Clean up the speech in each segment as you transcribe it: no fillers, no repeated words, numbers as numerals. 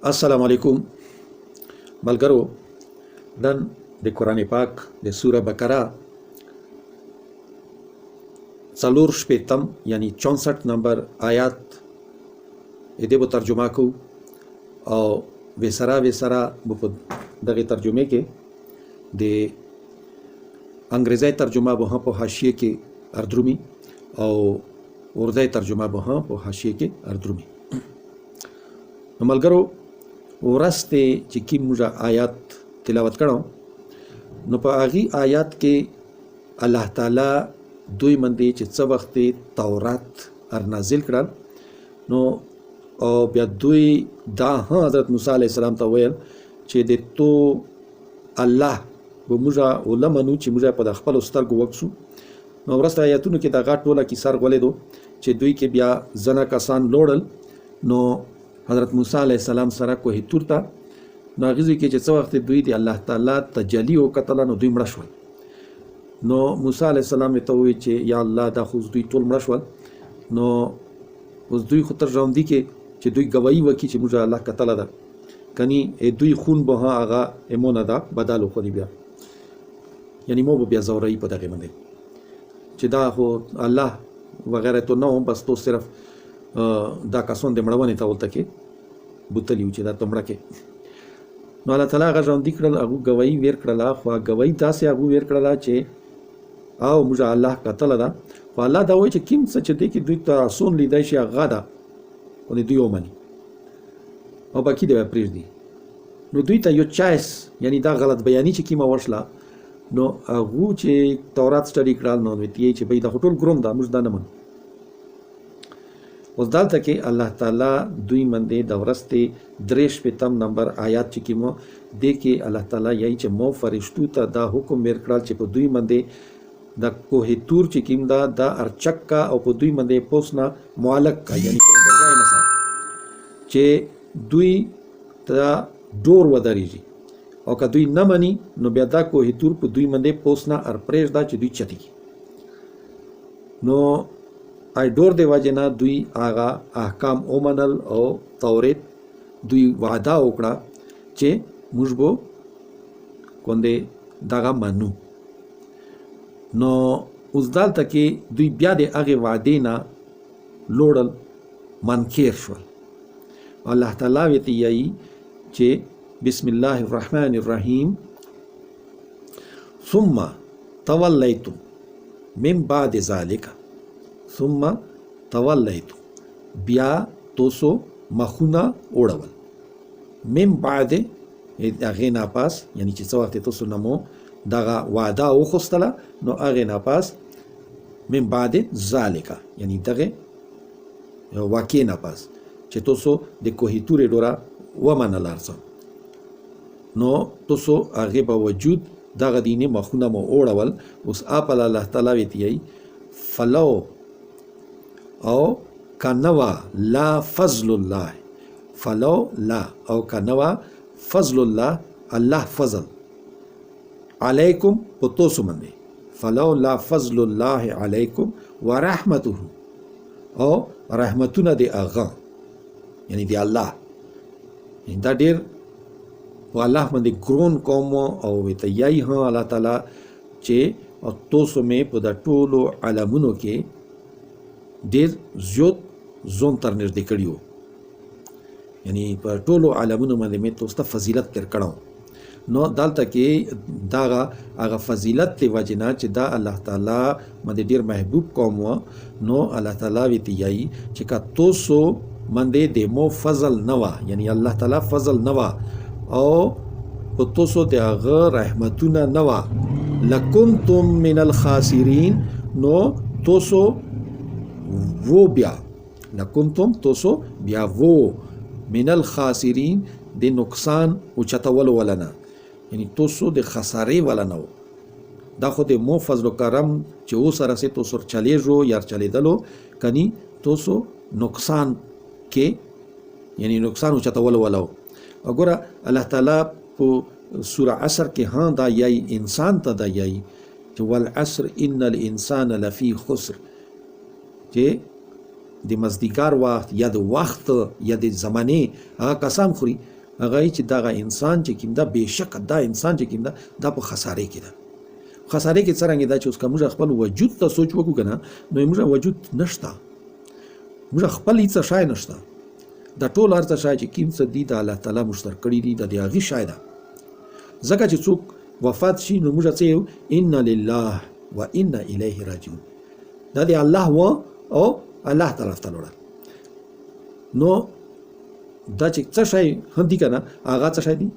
السلام علیکم ملګرو. نن د قرآن پاک د سوره بقره 4 یعنی 64 نمبر آیات دې به ترجمه کوو او وسره په دغه ترجمه کې د انګریزي ترجمه به په حاشیه کې اردرومي او اردو ترجمه به په حاشیه کې اردرومي. نو ملګرو ورسته چې کوم آیات تلاوت کړو نو په هغه آیات کې الله تعالی دوی باندې چې څه وخت تورات نازل کړل نو او بیا دوی دا حضرت موسی علیه السلام ته ویل چې د تو الله به موږ علمانو چې موږ په خپل سترګو وکسو. نو ورسته آیاتونو کې دا غاټ ټوله کې سر غولې دو چې دوی کې بیا زنه کسان لوړل. نو حضرت موسی علیه السلام سره کوه تور ته نو هغه کې چې څو وخت دوی دی الله تعالی تجلی او قتل نو دوی مړ شول. نو موسی علیه السلام ته وی چې یا الله دا خو دوی ټول مړ شول. نو اوس دوی خو تر ژوند دي کې چې دوی گواہی وکړي چې موږ الله قتل ده کني دوی خون به هغه امونه ده بدل خو دی بیا یعنی مو بیا زوري په دغه باندې چې دا خو الله وغیرہ ته نو بس تو صرف دا کسون د مړونې ته ولته کې بوتلیو چې دا تمړه کې. نو الله تعالی هغه ژوند کړل هغه گواہی ور کړل خو گواہی تاسو هغه ور کړل چې او موږ الله قتل ده. خو الله دا وایي چې کوم څه چې دی کې دوی ته اسون لیدای شي هغه ده او دوی ومني او باقي دی پرېږدي. نو دوی ته یو چایس یعنی دا غلط بیانی چې کیما ورشله نو هغه چې تورات سټډي کړل نو ویتي چې به دا ټول ګروم دا موږ دا نه من. اوس دلته کې الله تعالی دوی باندې د ورسته 3 نمبر آیات چې کیمو د کې الله تعالی یې چې مو فرشتو ته دا حکم ورکړل چې په دوی باندې د کوه تور چې کیم دا د ارچکا او په دوی باندې پوسنا معلق کا یعنی په ځای نه چې دوی ته ډور ودرېږي او که دوی نه مني نو بیا دا کوه تور په دوی باندې پوسنا ار پرېږ دا چې دوی چتی. نو ای ډور دی واجنا دوی آغا احکام اومنل او تورات دوی وعده وکړه چې موږ به کوندې دغه منو. نو اوس دلته کې دوی بیا د هغه وعده نه لوړل منکر شول. الله تعالی ویته یی چې بسم الله الرحمن الرحیم ثم تولیتم من بعد ذلك ثم تولیتم بیا توسو مخونه اوړول من بعد هغه نه پاس یعنی چې څو وخت توسو نمو دغه وعده وخستله نو هغه نه پاس من بعد ذالک یعنی دغه واقع نه پاس چې توسو د کوه تورې ډورا ومنل ارسه نو توسو هغه په وجود دغه دینه مخونه مو اوړول. اوس اپل الله تعالی ویتی فلو او کنوا لا فضل الله فلو لا او کنوا فضل الله الله فضل علیکم پتوسو باندې فلو لا فضل الله علیکم ورحمته او رحمتونه دی اغا یعنی دی الله دا ډیر په الله باندې ګرون کوم او ته یای ها الله تعالی چې تاسو مې په د ټولو علمونو کې ډیر زیات زون تر نږدې کړیو یعنی په ټولو علمونو باندې مې تاسو ته فضیلت ورکړم. نو دلته کې دا هغه فضیلت دی وجنا چې دا الله تعالی باندې ډیر محبوب قوم و. نو الله تعالی ویتی یای چې کا تاسو باندې د مو فضل نوا یعنی الله تعالی فضل نوا او په تاسو د هغه رحمتونه نوا لکنتم من الخاسرین نو تاسو وہ بیا لکنتم توسو بیا وہ من الخاسرین د نقصان او چتول ولنا یعنی توسو د خسارې ولنا دا خو د مو فضل کرم چې او سره سه توسو چلیږو یا چلیدلو کني توسو نقصان کې یعنی نقصان او چتول ولو. وګوره الله تعالی په سوره عصر کې ها دا یای انسان ته دا یای چې والعصر ان الانسان لفی خسر چې د مزدیګر وخت یا د وخت یا د زمانه هغه قسم خوري هغه چې دغه انسان چې کوم ده بېشکه دا انسان چې کوم ده دا په خسارې کې ده. خسارې کې څرنګه ده چې اوس که موږ خپل وجود ته سوچ وکړو که نه نو موږ وجود نشته، موږ خپل هېڅ شی نشته. دا ټول هر څه شی چې کوم څه دي د الله تعالی موږ سره کړي دي د هغې شی ده. ځکه چې څوک وفات شي نو موږ څه یو انا لله و انا الیه راجعون، دا د الله و او الله طرف ته وړل. نو دا چې څه شی هم دي که نه هغه څه شی دي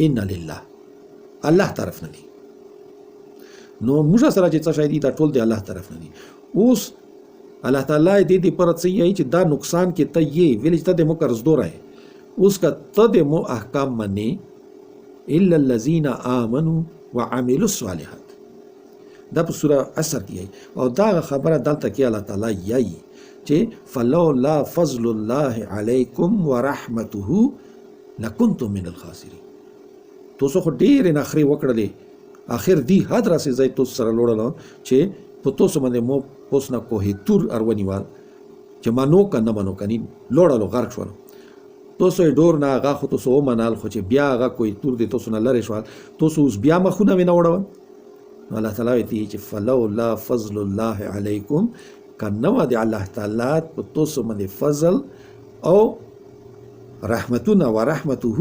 انا لله، الله طرف نه دي. نو موږ سره چې څه شی دي دا ټول د الله طرف نه دي. اوس الله تعالی دې پر څه یې چې دا نقصان کې ته یې ویل چې ته د مو قرضدار یې. اوس که ته د مو احکام منې الا الذين آمنوا وعملوا الصالحات، دا په سوره عصر کې او دا خبره دلته کې الله تعالی یې چې فلولا فضل الله علیکم ورحمته لکنتم من الخاسرین. تاسو خو ډېرې نخرې وکړلې، آخر دی حد راسې ځای تاسو سره لوړلو چې په تاسو باندې مو اوس نه کوهې تور ار ونیوال چې منو که نه منو کني لوړلو غرق شولو. تاسو یې ډور نه هغه خو تاسو ومنل، خو چې بیا هغه کوهې تور دی تاسو نه لرې شول، تاسو اوس بیا مخونه مې نه وړول. نو الله تعالی وایي چې فلولا فضل الله علیکم، که نه وه د الله تعالی په تاسو باندې فضل او رحمتونه و رحمته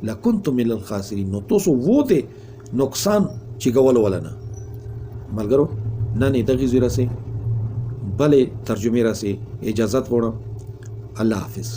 لکنتم من الخاسرین، نو تاسو وو د نقصان چې ګولو ولا نه. ملګرو نن دغې ځای راسې بلې ترجمې راسې اجازت غواړم. الله حافظ.